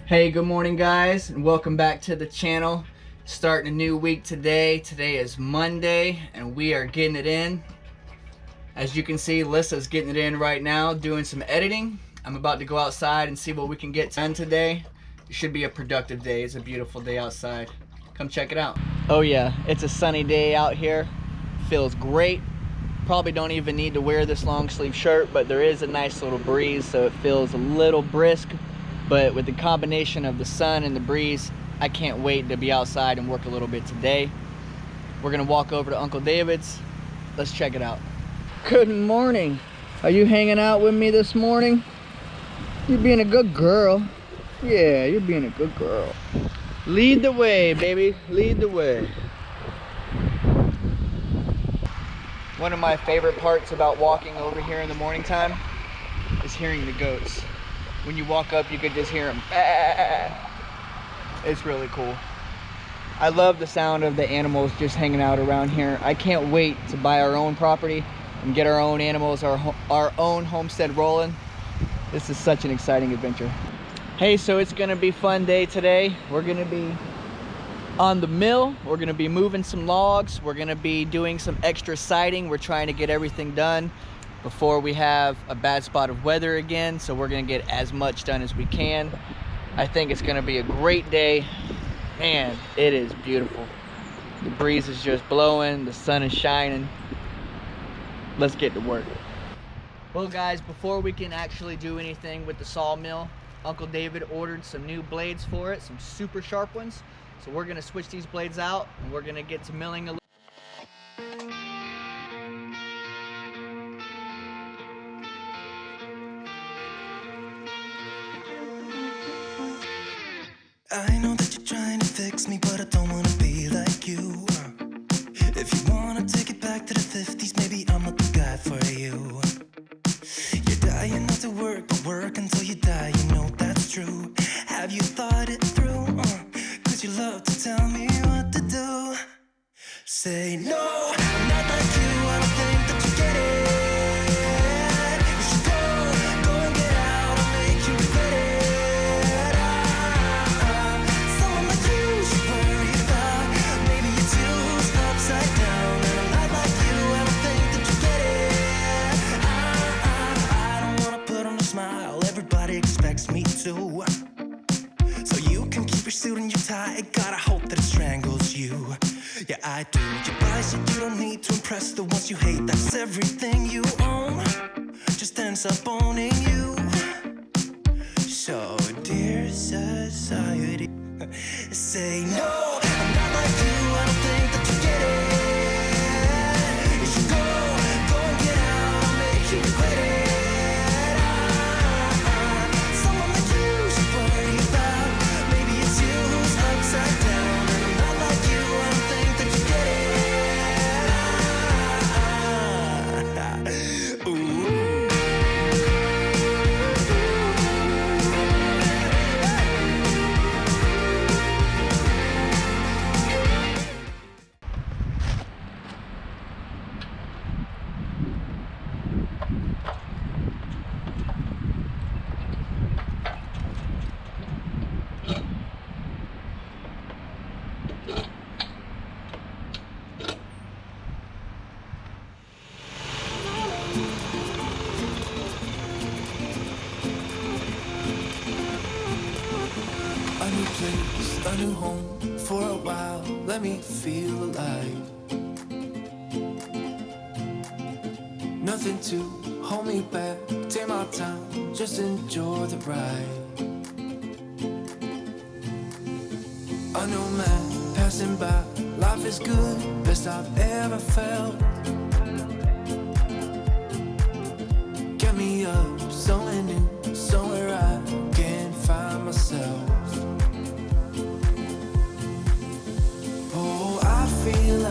Hey, good morning guys, and welcome back to the channel. Starting a new week today. Today is Monday and we are getting it in. As you can see, Lyssa's getting it in right now, doing some editing. I'm about to go outside and see what we can get done today. It should be a productive day. It's a beautiful day outside. Come check it out. Oh yeah, it's a sunny day out here. Feels great. Probably don't even need to wear this long sleeve shirt, but there is a nice little breeze, so it feels a little brisk. But with the combination of the sun and the breeze, I can't wait to be outside and work a little bit today. We're gonna walk over to Uncle David's. Let's check it out. Good morning. Are you hanging out with me this morning? You're being a good girl. Yeah, you're being a good girl. Lead the way, baby. Lead the way. One of my favorite parts about walking over here in the morning time is hearing the goats. When you walk up, you could just hear them. It's really cool. I love the sound of the animals just hanging out around here. I can't wait to buy our own property and get our own animals, our own homestead rolling. This is such an exciting adventure. Hey, so it's gonna be a fun day today. We're gonna be on the mill. We're gonna be moving some logs. We're gonna be doing some extra siding. We're trying to get everything done before we have a bad spot of weather again, so we're gonna get as much done as we can. I think it's gonna be a great day. Man, it is beautiful. The breeze is just blowing, the sun is shining. Let's get to work. Well guys, before we can actually do anything with the sawmill, Uncle David ordered some new blades for it, some super sharp ones. So we're gonna switch these blades out and we're gonna get to milling a little. I know that you're trying to fix me, but I don't wanna be like you. If you wanna take it back to the 50s, maybe I'm not the guy for you. You're dying not to work, but work until you die, you know that's true. Have you thought it through? Cause you love to tell me what to do. Say no, I'm not like you, I don't think that you get it. You should go and get out, I'll make you regret it. Someone like you should worry about. Maybe it's you who's upside down, and I'm not like you, I don't think that you get it. I don't wanna put on a smile, everybody expects me to. So you can keep your suit and your tie, gotta hope that it strangles you. Yeah, I do. You buy shit you don't need to impress the ones you hate. That's everything you own, just ends up owning you. So, dear society, say no, I'm not like you, I don't think that you get it. You should go and get out, I'll make you regret it. Someone like you should worry about. Maybe it's you who's upside down, and I'm not like you, I don't think that you get it. Ooh. A new place, a new home, for a while, let me feel alive. Nothing to hold me back, take my time, just enjoy the ride. A new man passing by, life is good, best I've ever felt. Get me up, somewhere new, somewhere I can find myself. Oh, I feel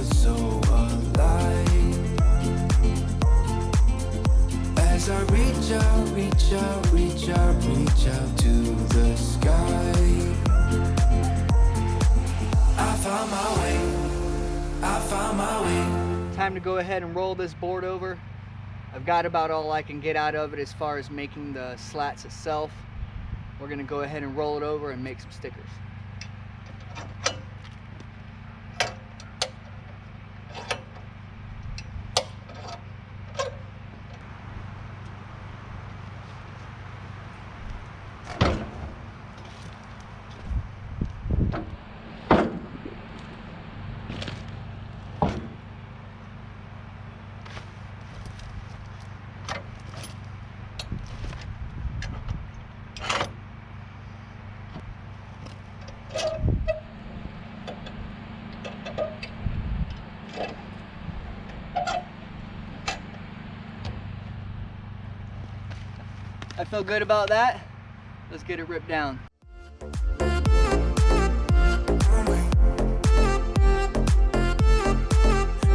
so alive. As I reach out to the sky. I found my way. Time to go ahead and roll this board over. I've got about all I can get out of it as far as making the slats itself. we're gonna go ahead and roll it over and make some stickers. I feel good about that. Let's get it ripped down.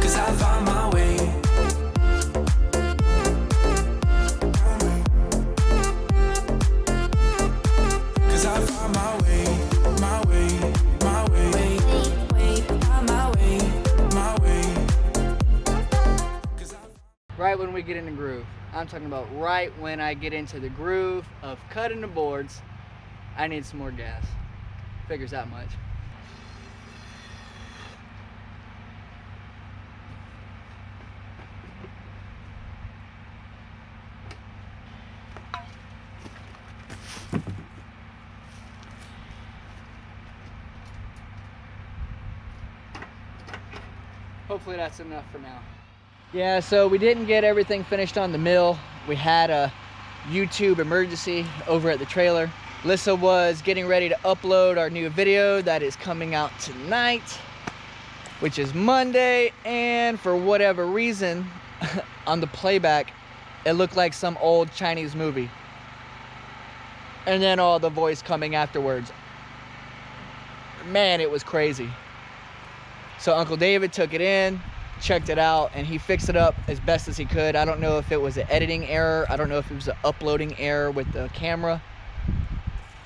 Cause I found my way. Cause I found my way, my way, my way. Find my way, my way. Right when we get in the groove. I'm talking about right when I get into the groove of cutting the boards. I need some more gas. Figures that much. Hopefully that's enough for now. Yeah, so we didn't get everything finished on the mill. We had a YouTube emergency over at the trailer. Lyssa was getting ready to upload our new video that is coming out tonight, which is Monday, and for whatever reason, on the playback, it looked like some old Chinese movie. And then all the voice coming afterwards. Man, it was crazy. So Uncle David took it in, checked it out, and he fixed it up as best as he could. I don't know if it was an editing error. I don't know if it was an uploading error with the camera.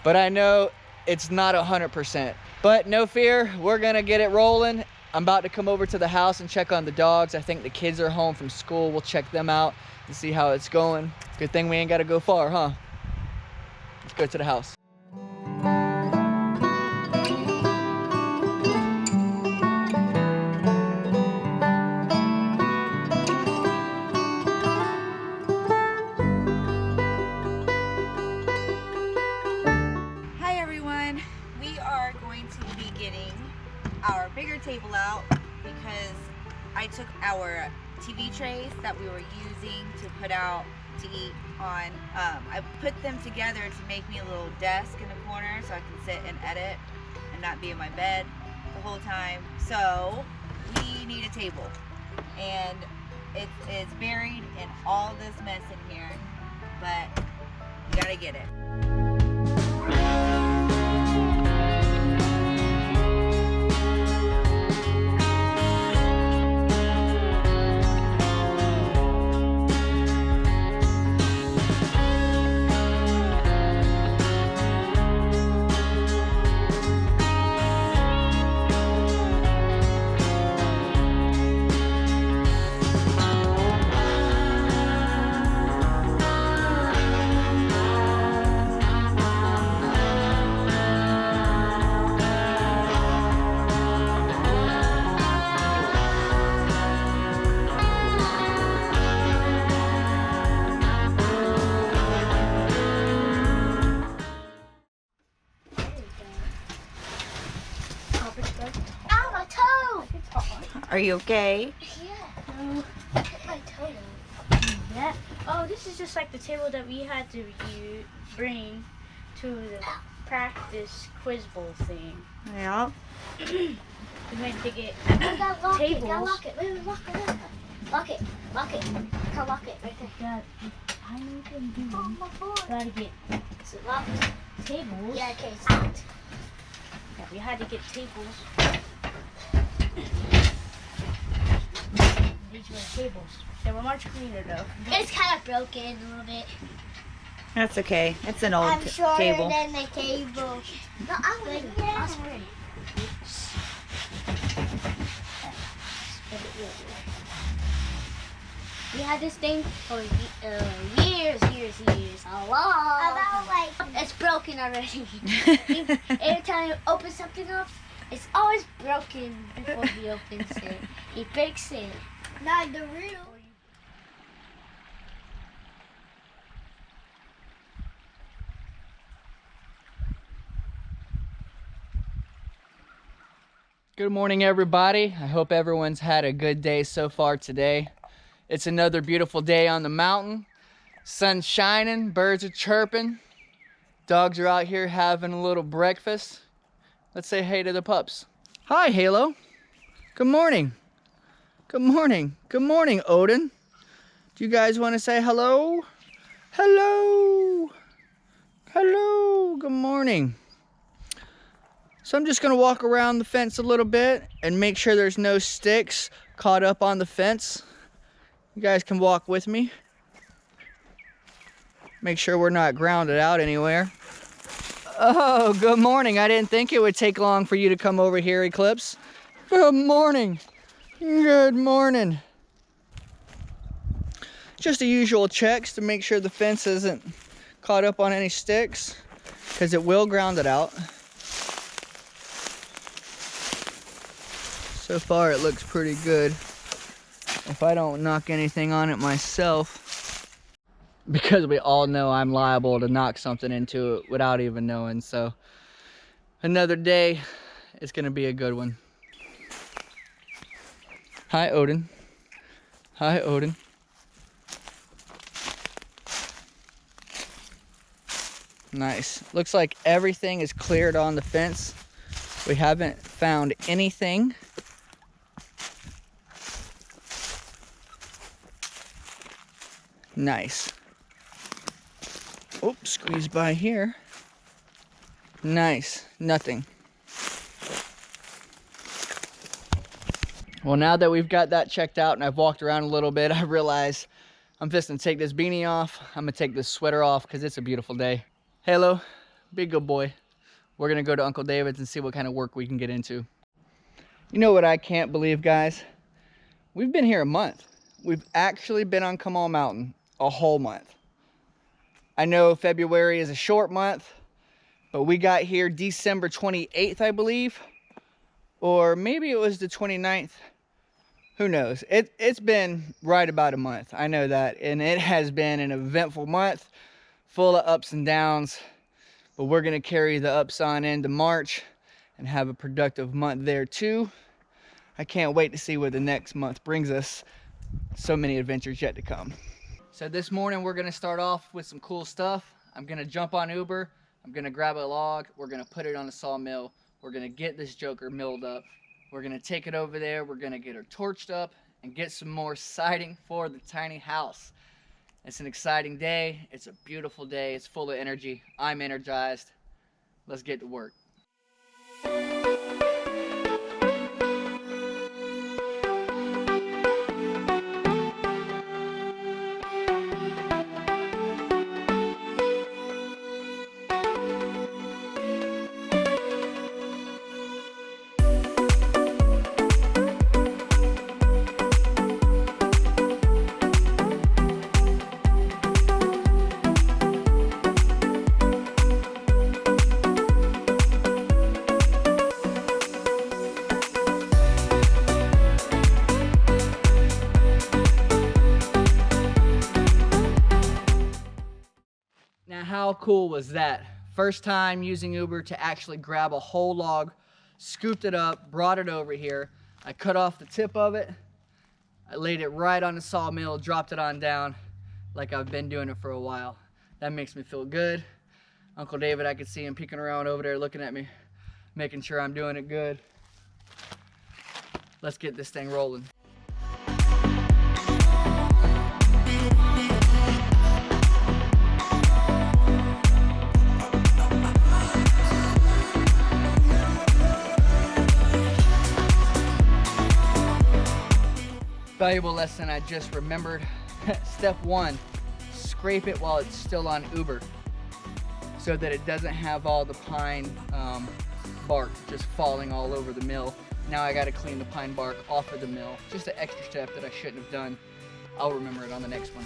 But I know it's not 100%. But no fear, we're gonna get it rolling. I'm about to come over to the house and check on the dogs. I think the kids are home from school. We'll check them out and see how it's going. Good thing we ain't gotta go far, huh? Let's go to the house. Our bigger table out because I took our TV trays that we were using to put out to eat on. I put them together to make me a little desk in the corner so I can sit and edit and not be in my bed the whole time. So we need a table, and it is buried in all this mess in here, but you gotta get it. Are you okay? Yeah. My toe. Yeah. Oh, this is just like the table that we had to bring to the practice quiz bowl thing. Yeah. We went to get tables. Lock it. Wait, lock it. Lock it. Lock it. Can lock it right there. I know what I'm doing. Gotta get tables. Yeah, okay, it's locked. Yeah, we had to get tables. These were tables. They were much cleaner though. It's kind of broken a little bit. That's okay. It's an old I'm shorter table. than the table. No, I'm ready. I'm ready. We had this thing for years. A lot. About like It's broken already. Every time you open something up, it's always broken before he opens it. He breaks it. not the real. Good morning, everybody. I hope everyone's had a good day so far today. It's another beautiful day on the mountain. Sun's shining, birds are chirping, dogs are out here having a little breakfast. Let's say hey to the pups. Hi, Halo. Good morning. Good morning. Good morning, Odin. Do you guys want to say hello? Hello. Hello. Good morning. So I'm just gonna walk around the fence a little bit and make sure there's no sticks caught up on the fence. You guys can walk with me. Make sure we're not grounded out anywhere. Oh, good morning. I didn't think it would take long for you to come over here, Eclipse. Good morning. Good morning. Just the usual checks to make sure the fence isn't caught up on any sticks, because it will ground it out. So far it looks pretty good. If I don't knock anything on it myself, because we all know I'm liable to knock something into it without even knowing. So another day, it's gonna be a good one. Hi, Odin. Hi, Odin. Nice. Looks like everything is cleared on the fence. We haven't found anything. Nice. Oops, squeeze by here. Nice, nothing. Well, now that we've got that checked out and I've walked around a little bit, I realize I'm just gonna take this beanie off. I'm gonna take this sweater off because it's a beautiful day. Halo, be a good boy. We're gonna go to Uncle David's and see what kind of work we can get into. You know what I can't believe, guys? We've been here a month. We've actually been on Kamal Mountain a whole month. I know February is a short month, but we got here December 28th, I believe. Or maybe it was the 29th. Who knows? It's been right about a month. I know that. And it has been an eventful month, full of ups and downs. But we're going to carry the ups on into March and have a productive month there too. I can't wait to see what the next month brings us. So many adventures yet to come. So this morning we're gonna start off with some cool stuff. I'm gonna jump on Uber. I'm gonna grab a log. We're gonna put it on a sawmill. We're gonna get this joker milled up. We're gonna take it over there. We're gonna get her torched up and get some more siding for the tiny house. It's an exciting day. It's a beautiful day. It's full of energy. I'm energized. Let's get to work. Now, how cool was that? First time using Uber to actually grab a whole log, scooped it up, brought it over here. I cut off the tip of it. I laid it right on the sawmill, dropped it on down like I've been doing it for a while. That makes me feel good. Uncle David, I could see him peeking around over there looking at me, making sure I'm doing it good. Let's get this thing rolling. Valuable lesson I just remembered. Step 1, scrape it while it's still on Uber so that it doesn't have all the pine bark just falling all over the mill. Now I gotta clean the pine bark off of the mill. Just an extra step that I shouldn't have done. I'll remember it on the next one.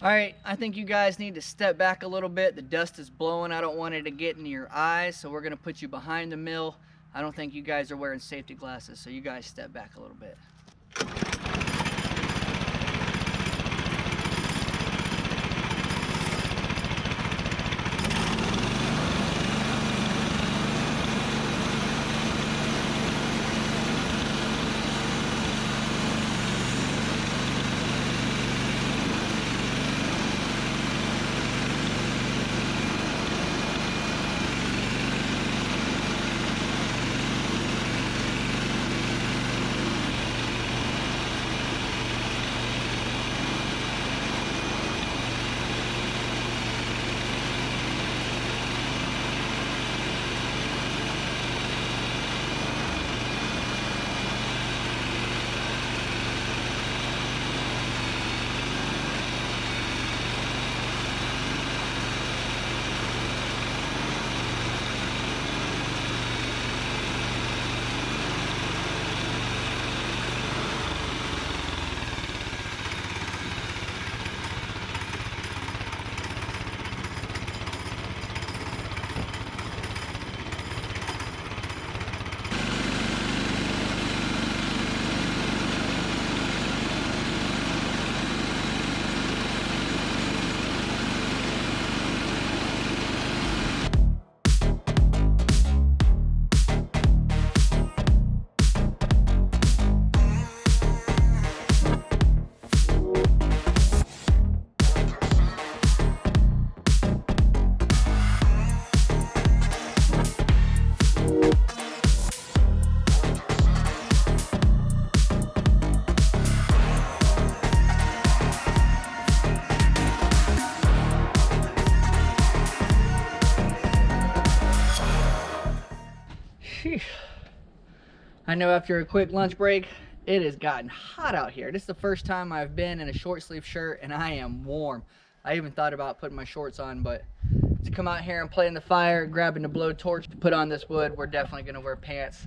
All right, I think you guys need to step back a little bit. The dust is blowing. I don't want it to get into your eyes, so we're gonna put you behind the mill. I don't think you guys are wearing safety glasses, so you guys step back a little bit. I know after a quick lunch break, it has gotten hot out here. This is the first time I've been in a short sleeve shirt and I am warm. I even thought about putting my shorts on, but to come out here and play in the fire, grabbing the blowtorch to put on this wood, we're definitely gonna wear pants.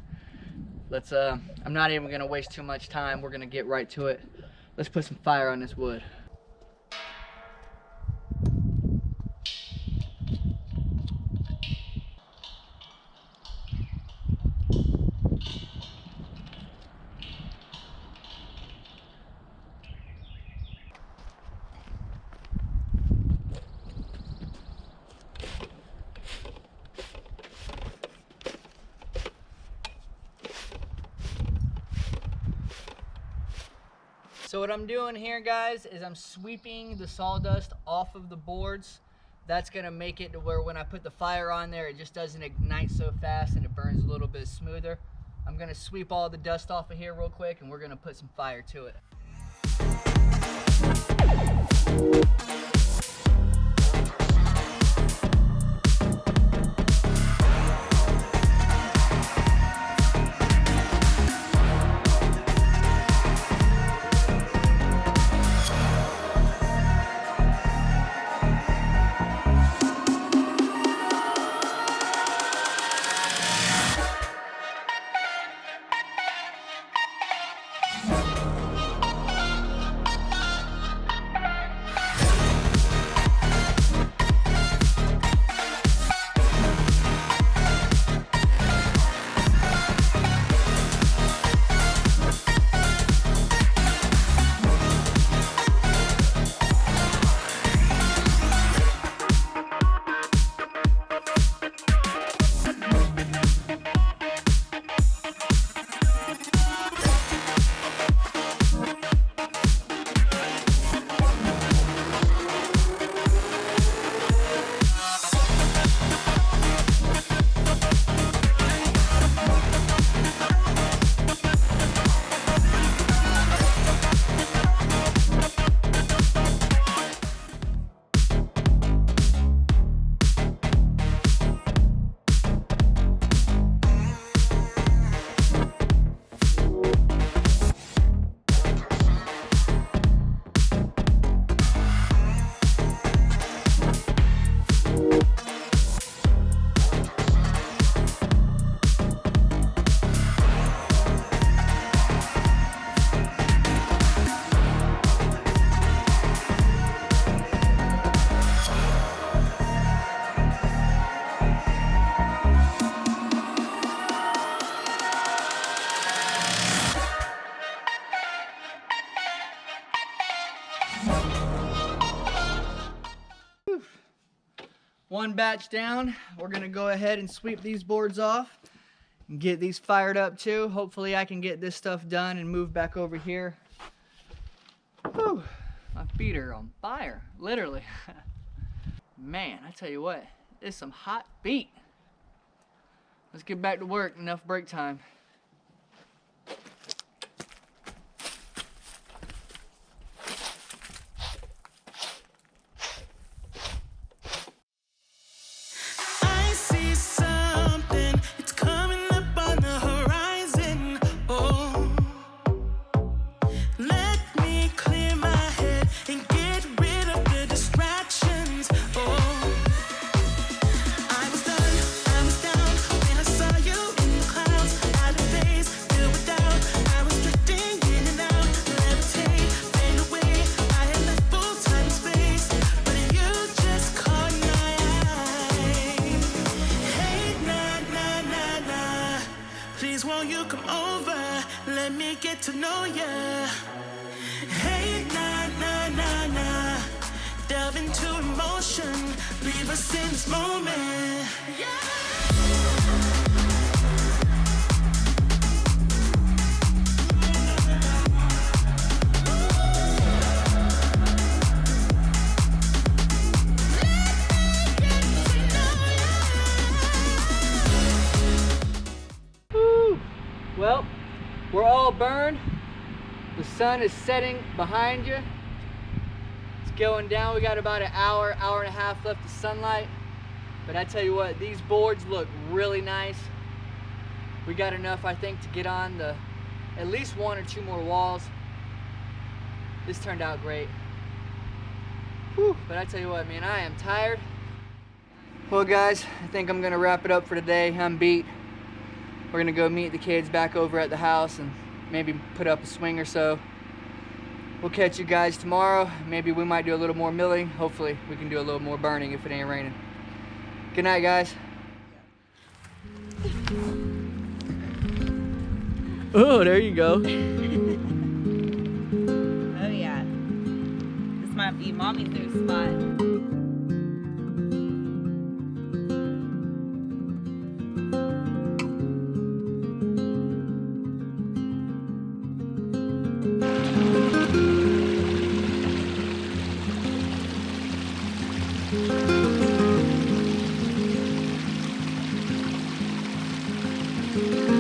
Let's, I'm not even gonna waste too much time. We're gonna get right to it. Let's put some fire on this wood. So what I'm doing here, guys, is I'm sweeping the sawdust off of the boards. That's gonna make it to where when I put the fire on there, it just doesn't ignite so fast and it burns a little bit smoother. I'm gonna sweep all the dust off of here real quick and we're gonna put some fire to it. one batch down. We're gonna go ahead and sweep these boards off and get these fired up too. Hopefully I can get this stuff done and move back over here. Whew, my feet are on fire, literally. Man, I tell you what, it's some hot feet. Let's get back to work, enough break time. I see something, it's coming up on the horizon. Oh, let me clear my head and get rid of the distractions. Oh, I was down when I saw you in the clouds. Out of phase, filled with doubt. I was drifting in and out, levitate, fade away. I had left full time and space, but you just caught my eye. Hey, nah, please won't you come over? Let me get to know ya. Hey, nah, delve into emotion. Leave us in this moment. Woo! Well, we're all burned. The sun is setting behind you. It's going down. We got about an hour and a half left of sunlight. But I tell you what, these boards look really nice. We got enough, I think, to get on the at least one or two more walls. This turned out great. Whew, but I tell you what, man, I am tired. Well, guys, I think I'm gonna wrap it up for today. I'm beat. We're gonna go meet the kids back over at the house and maybe put up a swing or so. We'll catch you guys tomorrow. Maybe we might do a little more milling. Hopefully we can do a little more burning if it ain't raining. Good night, guys. Oh, there you go. Oh yeah. This might be mommy's new spot. Thank you.